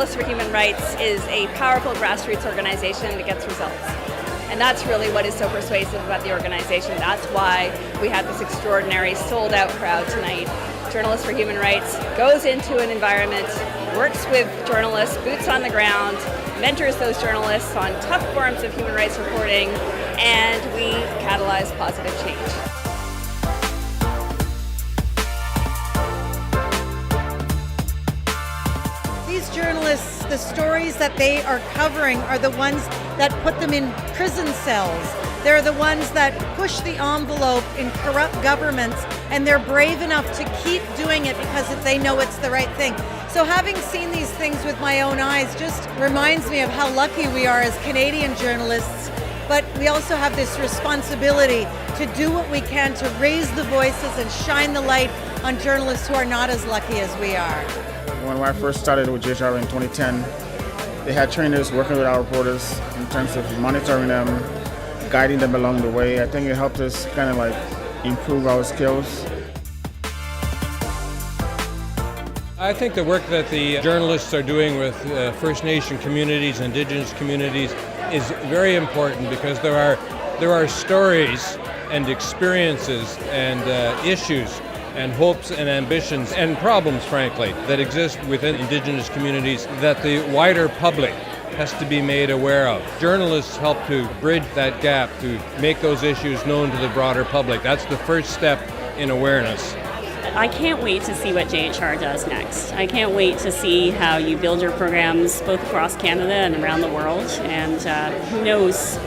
Journalists for Human Rights is a powerful grassroots organization that gets results. And that's really what is so persuasive about the organization. That's why we have this extraordinary sold-out crowd tonight. Journalists for Human Rights goes into an environment, works with journalists, boots on the ground, mentors those journalists on tough forms of human rights reporting, and we catalyze positive change. These journalists, the stories that they are covering are the ones that put them in prison cells. They're the ones that push the envelope in corrupt governments, and they're brave enough to keep doing it because they know it's the right thing. So having seen these things with my own eyes just reminds me of how lucky we are as Canadian journalists, but we also have this responsibility to do what we can to raise the voices and shine the light on journalists who are not as lucky as we are. When I first started with JHR in 2010, they had trainers working with our reporters in terms of monitoring them, guiding them along the way. I think it helped us kind of like improve our skills. I think the work that the journalists are doing with First Nation communities, Indigenous communities, is very important because there are stories and experiences and issues and hopes and ambitions and problems, frankly, that exist within Indigenous communities that the wider public has to be made aware of. Journalists help to bridge that gap, to make those issues known to the broader public. That's the first step in awareness. I can't wait to see what JHR does next. I can't wait to see how you build your programs both across Canada and around the world. And who knows,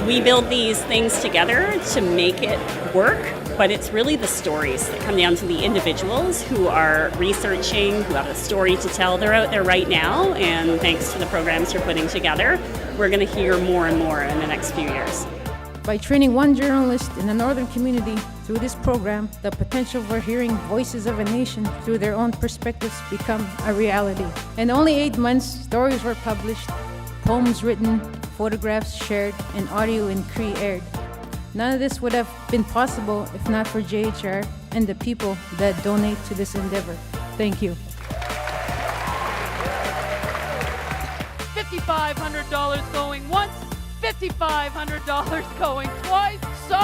we build these things together to make it work, but it's really the stories that come down to the individuals who are researching, who have a story to tell. They're out there right now, and thanks to the programs you're putting together, we're going to hear more and more in the next few years. By training one journalist in the northern community through this program, the potential for hearing voices of a nation through their own perspectives become a reality. In only 8 months, stories were published, poems written, photographs shared, and audio in Cree aired. None of this would have been possible if not for JHR and the people that donate to this endeavor. Thank you. $5,500 going once, $5,500 going twice. So